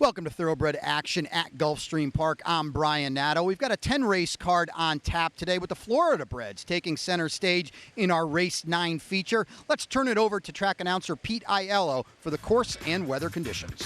Welcome to Thoroughbred Action at Gulfstream Park. I'm Brian Nadeau. We've got a 10-race card on tap today with the Florida Breds taking center stage in our Race 9 feature. Let's turn it over to track announcer Pete Aiello for the course and weather conditions.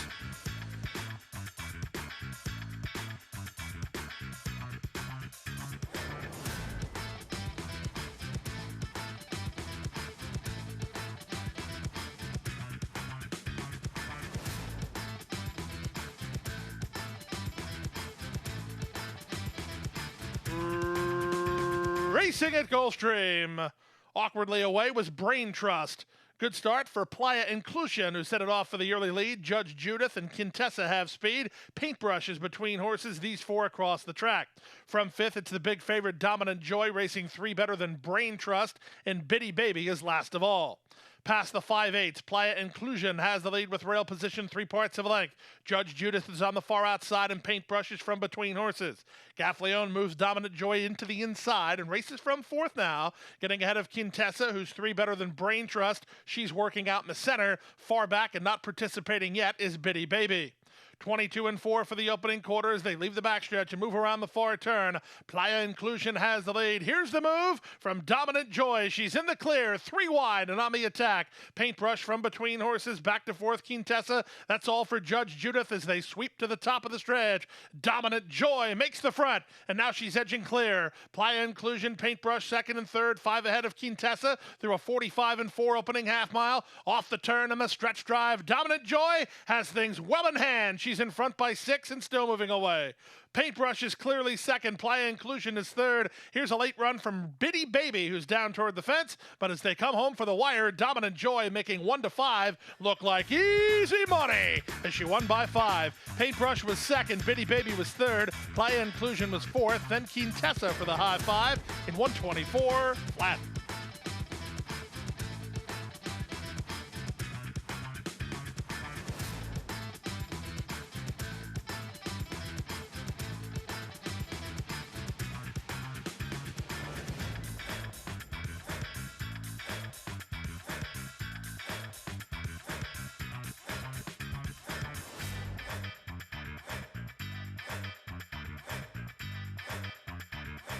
Racing at Gulfstream. Awkwardly away was Brain Trust. Good start for Playa Inclusion, who set it off for the early lead. Judge Judith and Quintessa have speed. Paintbrushes between horses, these four across the track. From fifth, it's the big favorite Dominant Joy, racing three better than Brain Trust, and Bitty Baby is last of all. Past the 5/8, Playa Inclusion has the lead with rail position 3 parts of a length. Judge Judith is on the far outside and Paintbrushes from between horses. Gaffleone moves Dominant Joy into the inside and races from fourth now, getting ahead of Quintessa, who's three better than Brain Trust. She's working out in the center. Far back and not participating yet is Bitty Baby. 22-4 for the opening quarter as they leave the backstretch and move around the far turn. Playa Inclusion has the lead. Here's the move from Dominant Joy. She's in the clear, 3 wide and on the attack. Paintbrush from between horses, back to fourth Quintessa. That's all for Judge Judith as they sweep to the top of the stretch. Dominant Joy makes the front, and now she's edging clear. Playa Inclusion, Paintbrush second and third, 5 ahead of Quintessa through a 45-4 opening half mile. Off the turn and the stretch drive. Dominant Joy has things well in hand. She's in front by 6 and still moving away. Paintbrush is clearly second. Playa Inclusion is third. Here's a late run from Bitty Baby, who's down toward the fence. But as they come home for the wire, Dominant Joy making 1-5 look like easy money as she won by 5. Paintbrush was second. Bitty Baby was third. Playa Inclusion was fourth. Then Quintessa for the high 5 in 124 flat.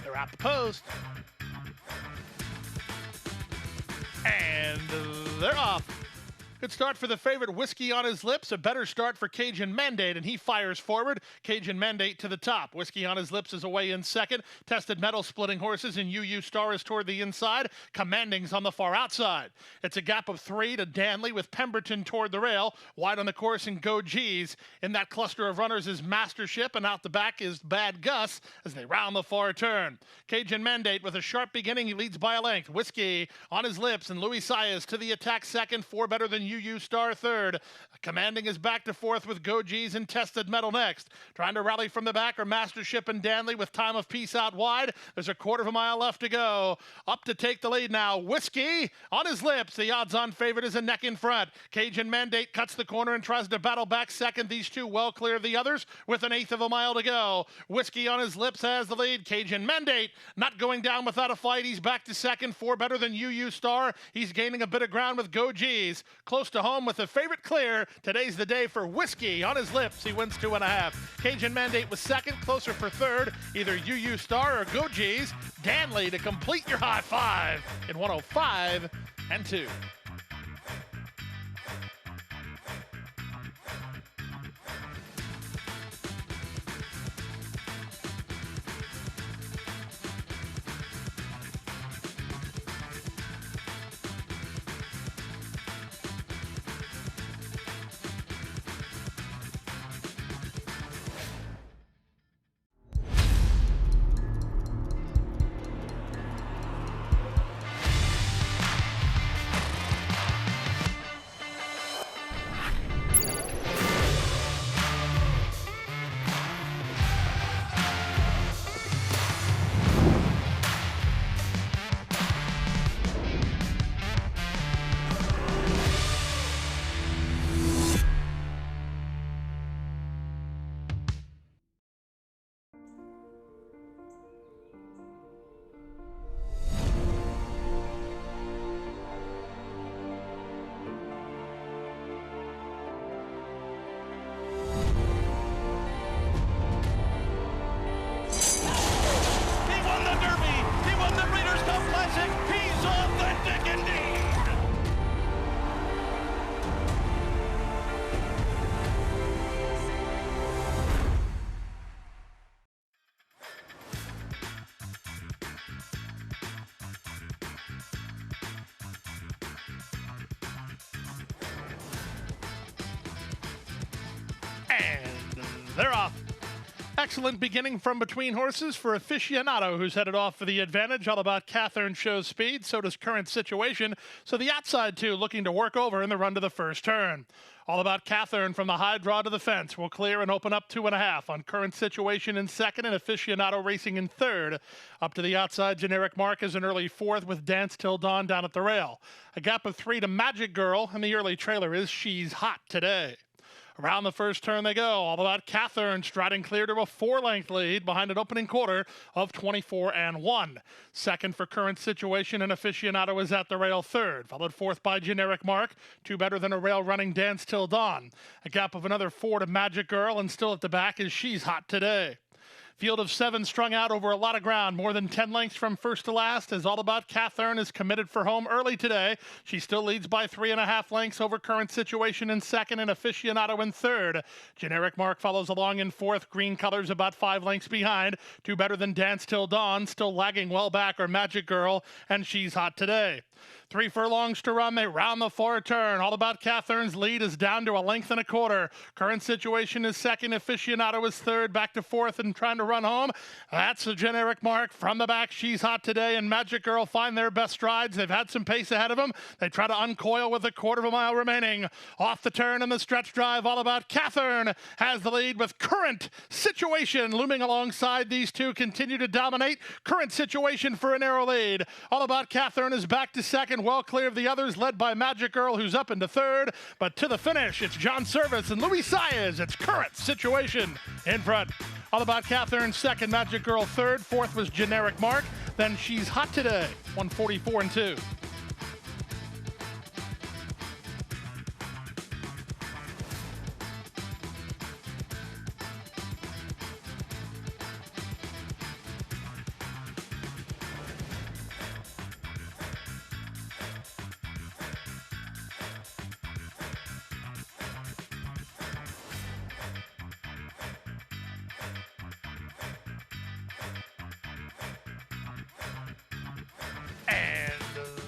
They're at the post. And they're off. Good start for the favorite, Whiskey on His Lips. A better start for Cajun Mandate, and he fires forward. Cajun Mandate to the top. Whiskey on His Lips is away in second. Tested Metal splitting horses, and UU Star is toward the inside. Commanding's on the far outside. It's a gap of 3 to Danley with Pemberton toward the rail. Wide on the course and Go G's. In that cluster of runners is Mastership, and out the back is Bad Gus as they round the far turn. Cajun Mandate with a sharp beginning. He leads by a length. Whiskey on His Lips, and Louis Saez to the attack second. 4 better than UU Star third. Commanding is back to fourth with Go G's and Tested Metal next. Trying to rally from the back are Mastership and Danley with Time of Peace out wide. There's a quarter of a mile left to go. Up to take the lead now. Whiskey on His Lips. The odds-on favorite is a neck in front. Cajun Mandate cuts the corner and tries to battle back second. These two well clear of the others with an eighth of a mile to go. Whiskey on His Lips has the lead. Cajun Mandate not going down without a fight. He's back to second. 4 better than UU Star. He's gaining a bit of ground with Go G's. Close to home with the favorite clear. Today's the day for Whiskey on His Lips. He wins 2.5. Cajun Mandate was second, closer for third. Either UU Star or Go G's. Danley to complete your high 5 in 105-2. they're off. Excellent beginning from between horses for Aficionado, who's headed off for the advantage. All About Catherine shows speed, so does Current Situation. So the outside two looking to work over in the run to the first turn. All About Catherine from the high draw to the fence will clear and open up 2.5 on Current Situation in second and Aficionado racing in third. Up to the outside, Generic Mark is an early fourth with Dance Till Dawn down at the rail. A gap of 3 to Magic Girl, and the early trailer is She's Hot Today. Around the first turn they go. All About Catherine striding clear to a 4-length lead behind an opening quarter of 24-1. Second for Current Situation and Aficionado is at the rail third. Followed fourth by Generic Mark. 2 better than a rail running Dance Till Dawn. A gap of another 4 to Magic Girl, and still at the back is She's Hot Today. Field of 7 strung out over a lot of ground, more than 10 lengths from first to last, as All About Catherine is committed for home early today. She still leads by 3.5 lengths over Current Situation in second and Aficionado in third. Generic Mark follows along in fourth. Green colors about 5 lengths behind. 2 better than Dance Till Dawn, still lagging well back are Magic Girl and She's Hot Today. 3 furlongs to run. They round the far turn. All About Catherine's lead is down to 1.25 lengths. Current Situation is second. Aficionado is third. Back to fourth and trying to run home. That's the Generic Mark. From the back, She's Hot Today and Magic Girl find their best strides. They've had some pace ahead of them. They try to uncoil with 1/4 mile remaining. Off the turn in the stretch drive, All About Catherine has the lead with Current Situation looming alongside. These two continue to dominate. Current Situation for a narrow lead. All About Catherine is back to second, well clear of the others, led by Magic Girl, who's up into third. But to the finish, it's John Service and Louis Saez. It's Current Situation in front. All About Catherine second, Magic Girl third. Fourth was Generic Mark. Then She's Hot Today, 144-2.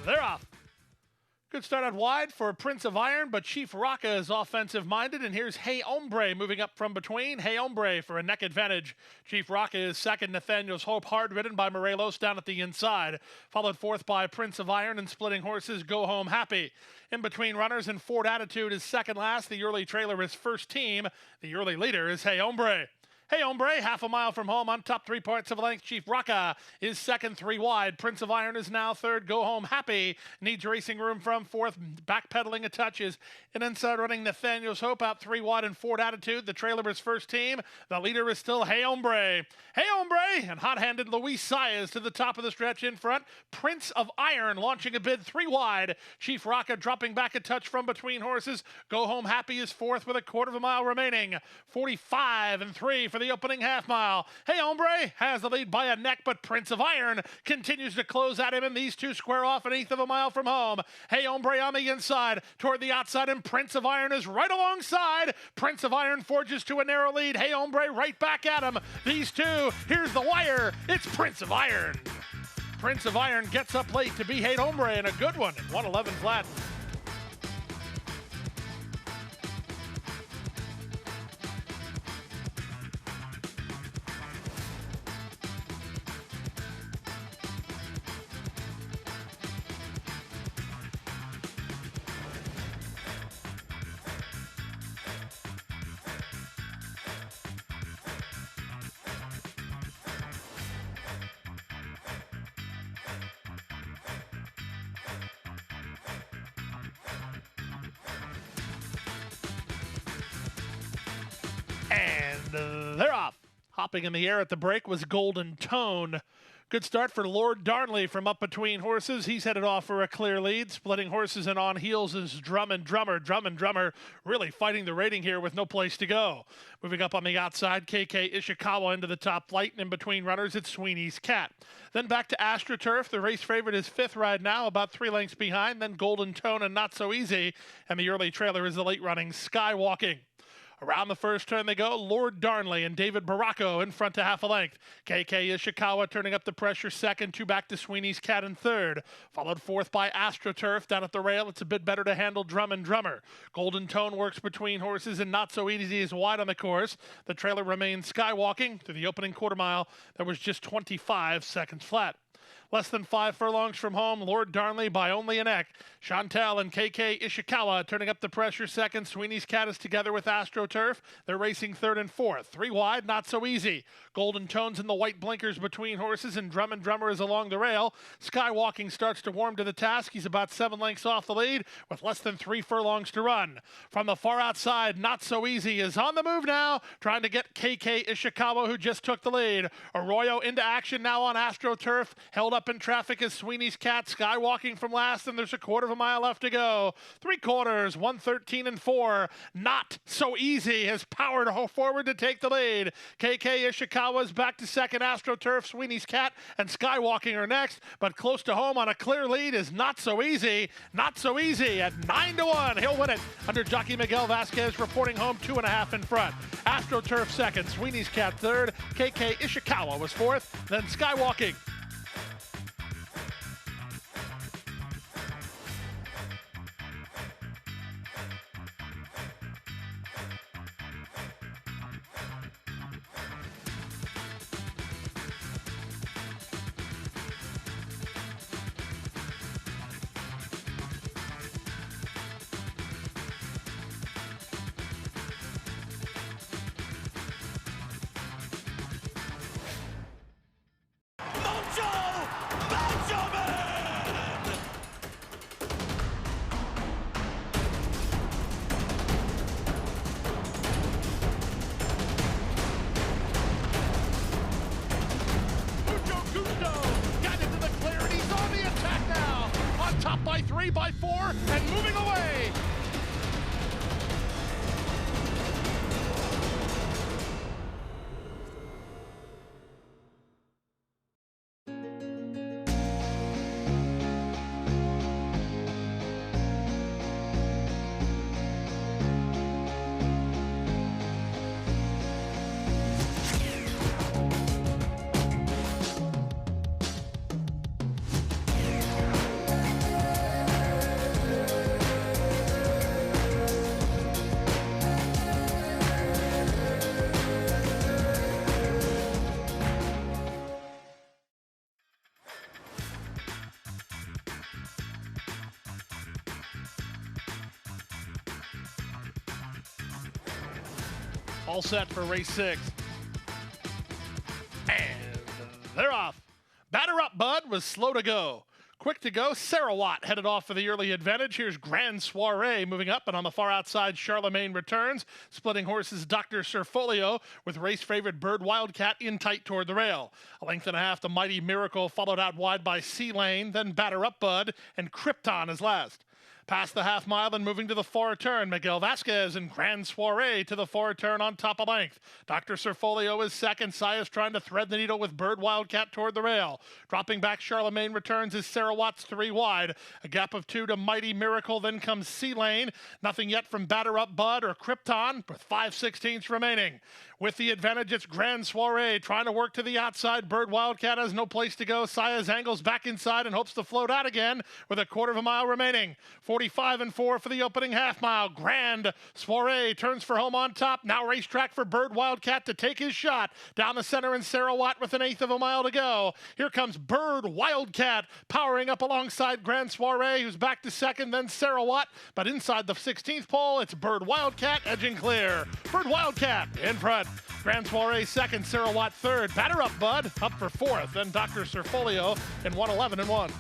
They're off. Good start out wide for Prince of Iron, but Chief Rocca is offensive-minded, and here's Hey Hombre moving up from between. Hey Hombre for a neck advantage. Chief Rocca is second. Nathaniel's Hope, hard ridden by Morelos down at the inside. Followed fourth by Prince of Iron, and splitting horses Go Home Happy. In between runners, and Ford Attitude is second last. The early trailer is first team. The early leader is Hey Hombre. Hey Hombre, 1/2 mile from home on top, 3 points of a length. Chief Rocca is second, 3 wide. Prince of Iron is now third. Go Home Happy needs racing room from fourth. Backpedaling a touch is an inside running Nathaniel's Hope out 3 wide and Ford Attitude. The trailer is first team. The leader is still Hey Hombre. Hey Hombre and hot-handed Luis Saez to the top of the stretch in front. Prince of Iron launching a bid 3 wide. Chief Rocca dropping back a touch from between horses. Go Home Happy is fourth with 1/4 mile remaining. 45-3 for the opening half mile. Hey Hombre has the lead by a neck, but Prince of Iron continues to close at him, and these two square off 1/8 mile from home. Hey Hombre on the inside toward the outside, and Prince of Iron is right alongside. Prince of Iron forges to a narrow lead. Hey Hombre right back at him. These two, here's the wire. It's Prince of Iron. Prince of Iron gets up late to be Hey Hombre, and a good one at 111 flat. And they're off. Hopping in the air at the break was Golden Tone. Good start for Lord Darnley from up between horses. He's headed off for a clear lead. Splitting horses and on heels is Drum and Drummer really fighting the rating here with no place to go. Moving up on the outside, KK Ishikawa into the top flight, and in between runners, it's Sweeney's Cat. Then back to AstroTurf. The race favorite is fifth right now, about 3 lengths behind. Then Golden Tone and Not So Easy. And the early trailer is the late running Skywalking. Around the first turn they go. Lord Darnley and David Baracco in front to half a length. KK Ishikawa turning up the pressure second, 2 back to Sweeney's Cat in third. Followed fourth by AstroTurf down at the rail. It's a bit better to handle Drum and Drummer. Golden Tone works between horses and Not So Easy is wide on the course. The trailer remains skywalking through the opening quarter mile. That was just 25 seconds flat. Less than 5 furlongs from home, Lord Darnley by only a neck. Chantel and KK Ishikawa turning up the pressure second. Sweeney's Cat is together with AstroTurf. They're racing third and fourth. 3 wide, Not So Easy. Golden Tones in the white blinkers between horses, and Drum and Drummer is along the rail. Skywalking starts to warm to the task. He's about 7 lengths off the lead with less than 3 furlongs to run. From the far outside, Not So Easy is on the move now, trying to get KK Ishikawa, who just took the lead. Arroyo into action now on AstroTurf, held up in traffic as Sweeney's Cat, skywalking from last, and there's a quarter of a mile left to go. 3/4, 1:13 and 4. Not So Easy has powered forward to take the lead. KK Ishikawa is back to second. AstroTurf, Sweeney's Cat, and skywalking are next, but close to home on a clear lead is Not So Easy. Not So Easy at 9-1. He'll win it under jockey Miguel Vasquez, reporting home 2.5 in front. AstroTurf second, Sweeney's Cat third, KK Ishikawa was fourth, then skywalking. Top by 3, by 4, and moving away. All set for race 6. And they're off. Batter Up Bud was slow to go. Quick to go, Sarawat headed off for the early advantage. Here's Grand Soiree moving up, and on the far outside, Charlemagne returns. Splitting horses, Dr. Surfolio, with race favorite Bird Wildcat in tight toward the rail. A length and a half, the Mighty Miracle, followed out wide by Sea Lane, then Batter Up Bud, and Krypton is last. Past the half mile and moving to the far turn, Miguel Vasquez and Grand Soiree to the far turn on top of length. Dr. Surfolio is second. Saya's trying to thread the needle with Bird Wildcat toward the rail. Dropping back, Charlemagne returns as Sarawat's 3 wide. A gap of 2 to Mighty Miracle, then comes Sea Lane. Nothing yet from Batter Up Bud or Krypton, with 5/16 remaining. With the advantage, it's Grand Soiree trying to work to the outside. Bird Wildcat has no place to go. Saya's angles back inside and hopes to float out again with a quarter of a mile remaining. 45 and 4 for the opening half mile. Grand Soiree turns for home on top. Now racetrack for Bird Wildcat to take his shot. Down the center in Sarawat with 1/8 of a mile to go. Here comes Bird Wildcat powering up alongside Grand Soiree, who's back to second, then Sarawat. But inside the 16th pole, it's Bird Wildcat edging clear. Bird Wildcat in front. Grand Soiree second, Sarawat third. Batter Up Bud up for fourth. Then Dr. Surfolio in 1:11 and 1.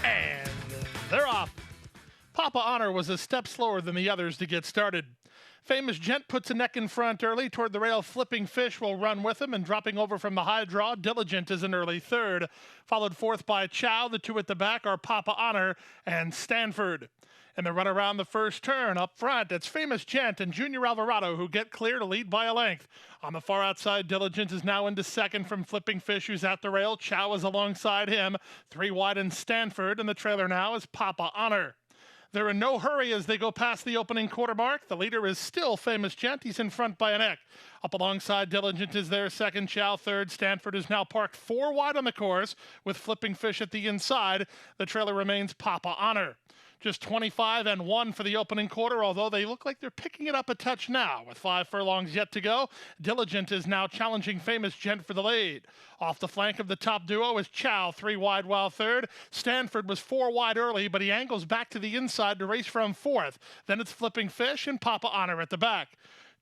And they're off. Papa Honor was a step slower than the others to get started. Famous Gent puts a neck in front early toward the rail. Flipping Fish will run with him, and dropping over from the high draw, Diligent is an early third. Followed fourth by Chow. The two at the back are Papa Honor and Stanford. And the run around the first turn up front, it's Famous Gent and Junior Alvarado who get clear to lead by a length. On the far outside, Diligent is now into second from Flipping Fish, who's at the rail. Chow is alongside him. 3 wide in Stanford, and the trailer now is Papa Honor. They're in no hurry as they go past the opening quarter mark. The leader is still Famous Gent. He's in front by a neck. Up alongside Diligent is their second, Chow third. Stanford is now parked 4 wide on the course with Flipping Fish at the inside. The trailer remains Papa Honor. Just 25-1 for the opening quarter, although they look like they're picking it up a touch now. With 5 furlongs yet to go, Diligent is now challenging Famous Gent for the lead. Off the flank of the top duo is Chow, 3 wide while third. Stanford was 4 wide early, but he angles back to the inside to race from fourth. Then it's Flipping Fish and Papa Honor at the back.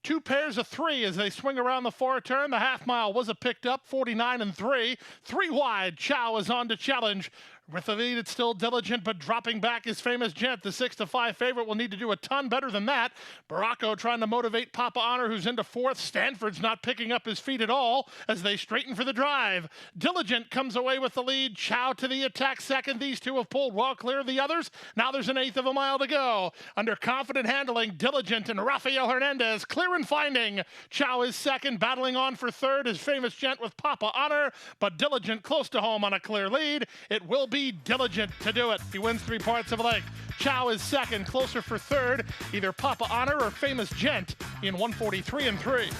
2 pairs of 3 as they swing around the far turn. The half mile was a picked up, 49-3. 3 wide, Chow is on to challenge. With the lead, it's still Diligent, but dropping back is Famous Gent. The 6-5 favorite will need to do a ton better than that. Baracco trying to motivate Papa Honor, who's into fourth. Stanford's not picking up his feet at all as they straighten for the drive. Diligent comes away with the lead. Chow to the attack second. These two have pulled well clear of the others. Now there's an eighth of a mile to go. Under confident handling, Diligent and Rafael Hernandez clear and finding. Chow is second. Battling on for third is Famous Gent with Papa Honor, but Diligent close to home on a clear lead. It will be Diligent to do it. He wins 3 parts of a length. Chow is second, closer for third, either Papa Honor or Famous Gent in 143-3.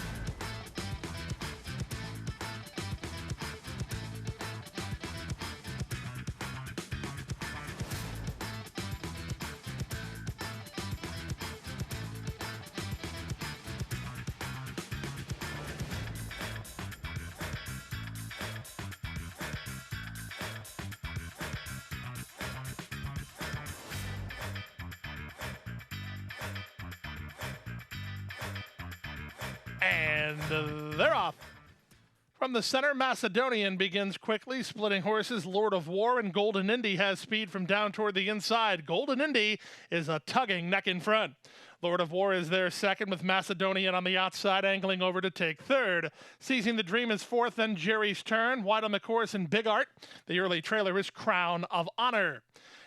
And they're off. From the center, Macedonian begins quickly, splitting horses. Lord of War and Golden Indy has speed from down toward the inside. Golden Indy is a tugging neck in front. Lord of War is there second, with Macedonian on the outside, angling over to take third. Seizing the Dream is fourth, then Jerry's Turn. Wide on the course in Big Art. The early trailer is Crown of Honor.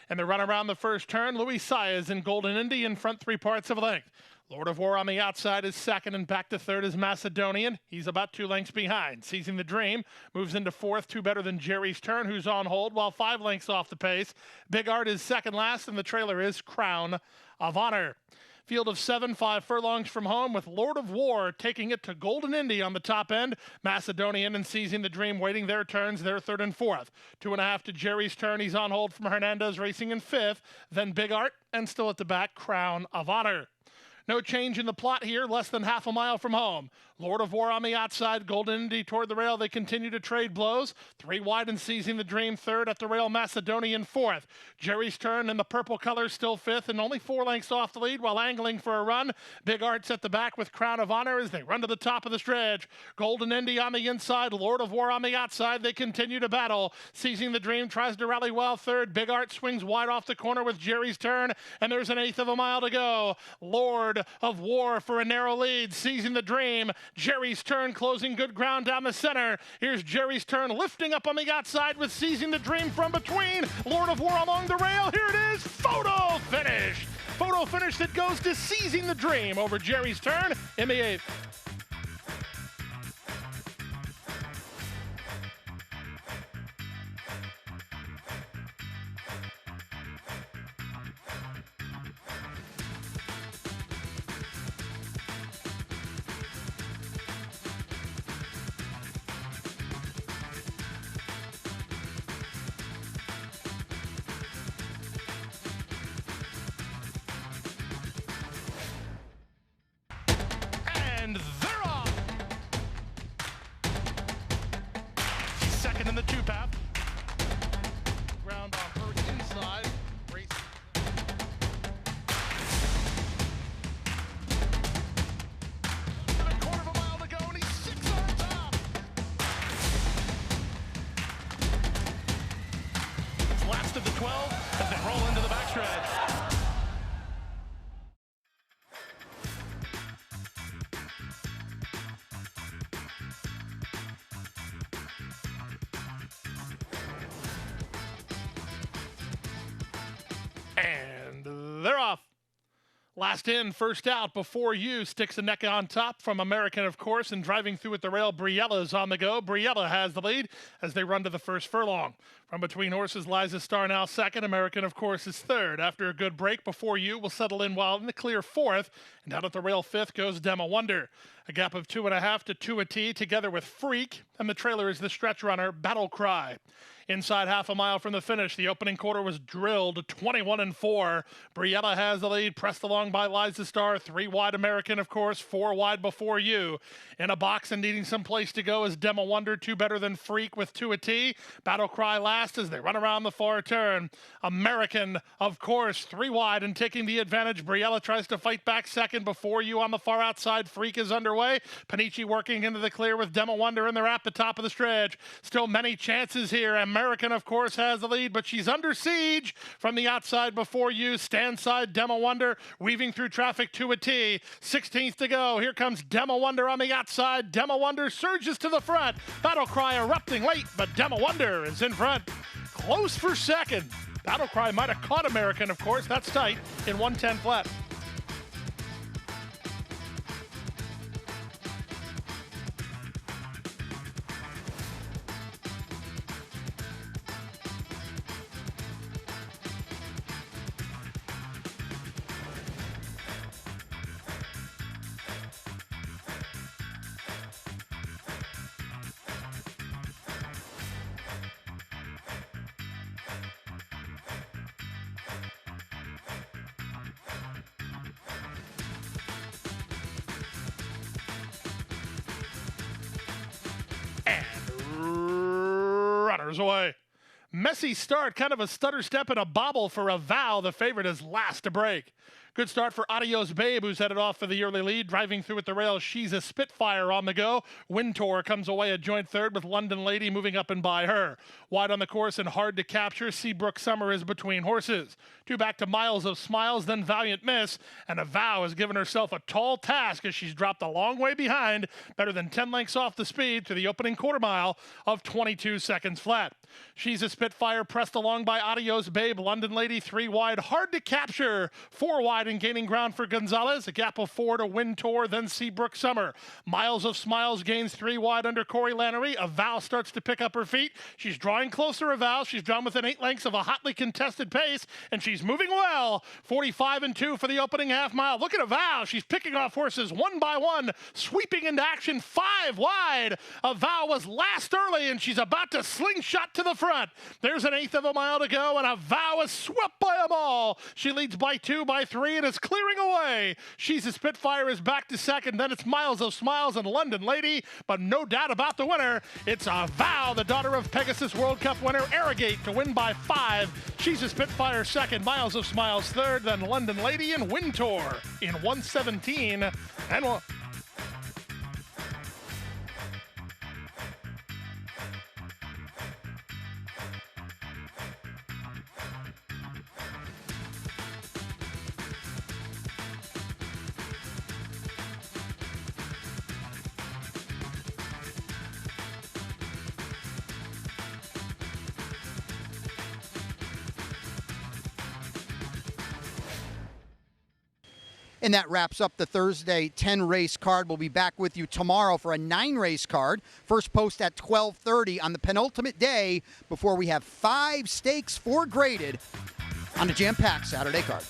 And the run around the first turn, Louis Saez in Golden Indy in front 3 parts of a length. Lord of War on the outside is second, and back to third is Macedonian. He's about 2 lengths behind. Seizing the Dream moves into fourth, 2 better than Jerry's Turn, who's on hold, while 5 lengths off the pace. Big Art is second last, and the trailer is Crown of Honor. Field of 7, 5 furlongs from home, with Lord of War taking it to Golden Indy on the top end. Macedonian and Seizing the Dream waiting their turns. They're third and fourth. 2.5 to Jerry's Turn. He's on hold from Hernandez, racing in fifth. Then Big Art, and still at the back, Crown of Honor. No change in the plot here, less than half a mile from home. Lord of War on the outside, Golden Indy toward the rail. They continue to trade blows. 3 wide and Seizing the Dream third, at the rail Macedonian fourth. Jerry's Turn in the purple colors still fifth, and only 4 lengths off the lead while angling for a run. Big Art's at the back with Crown of Honor as they run to the top of the stretch. Golden Indy on the inside, Lord of War on the outside. They continue to battle. Seizing the Dream tries to rally well third. Big Art swings wide off the corner with Jerry's Turn, and there's an eighth of a mile to go. Lord of War for a narrow lead. Seizing the Dream. Jerry's Turn closing good ground down the center. Here's Jerry's Turn lifting up on the outside with Seizing the Dream from between. Lord of War along the rail. Here it is. Photo finish. Photo finish that goes to Seizing the Dream over Jerry's Turn in the eighth. And they're off. Second in the 2-path. Ground on her inside. Race. A quarter of a mile to go, and he's 6 on top. It's last of the 12 as they roll into the backstretch. And they're off. Last in, first out before you. Sticks the neck on top from American, of course, and driving through at the rail, Briella's on the go. Briella has the lead as they run to the first furlong. From between horses, Liza Star now second. American, of course, is third. After a good break, before you will settle in while in the clear fourth. And down at the rail fifth goes Demo Wonder. A gap of 2.5 to 2 a T, together with Freak. And the trailer is the stretch runner, Battle Cry. Inside half a mile from the finish, the opening quarter was drilled 21-4. Briella has the lead, pressed along by Liza Star. 3 wide American, of course, 4 wide before you. In a box and needing some place to go is Demo Wonder, 2 better than Freak with 2 a T. Battle Cry last as they run around the far turn. American, of course, 3 wide and taking the advantage. Briella tries to fight back second before you on the far outside. Freak is underway. Panici working into the clear with Demo Wonder, and they're at the top of the stretch. Still many chances here. American, of course, has the lead, but she's under siege from the outside before you. Stand side, Demo Wonder, weaving through traffic to a T. 16th to go. Here comes Demo Wonder on the outside. Demo Wonder surges to the front. Battle Cry erupting late, but Demo Wonder is in front. Close for second. Battle Cry might have caught American, of course. That's tight in 110 flat. Runners away. Messy start, kind of a stutter step and a bobble for a Vow. The favorite is last to break. Good start for Adios Babe, who's headed off for the early lead. Driving through at the rail, She's a Spitfire on the go. Wintour comes away a joint third with London Lady moving up and by her. Wide on the course and hard to capture, Seabrook Summer is between horses. 2 back to Miles of Smiles, then Valiant Miss. And a Vow has given herself a tall task as she's dropped a long way behind, better than 10 lengths off the speed to the opening quarter mile of 22 seconds flat. She's a Spitfire pressed along by Adios Babe. London Lady 3 wide, hard to capture. 4 wide and gaining ground for Gonzalez. A gap of 4 to Wintour, then Seabrook Summer. Miles of Smiles gains 3 wide under Corey Lannery. A Vow starts to pick up her feet. She's drawing closer, a Vow. She's drawn within 8 lengths of a hotly contested pace, and she's moving well. 45-2 for the opening half mile. Look at a Vow. She's picking off horses one by one, sweeping into action 5 wide. A Vow was last early, and she's about to slingshot to the front. There's an 1/8 of a mile to go, and a Vow is swept by them all. She leads by 2, by 3, and is clearing away. She's a Spitfire is back to second. Then it's Miles of Smiles and London Lady, but no doubt about the winner. It's a Vow, the daughter of Pegasus World Cup winner Arrogate, to win by 5. She's a Spitfire second, Miles of Smiles third, then London Lady and Wintour in 117 and 1. And that wraps up the Thursday 10-race card. We'll be back with you tomorrow for a 9-race card. First post at 12:30 on the penultimate day before we have 5 stakes, 4 graded on a jam-packed Saturday card.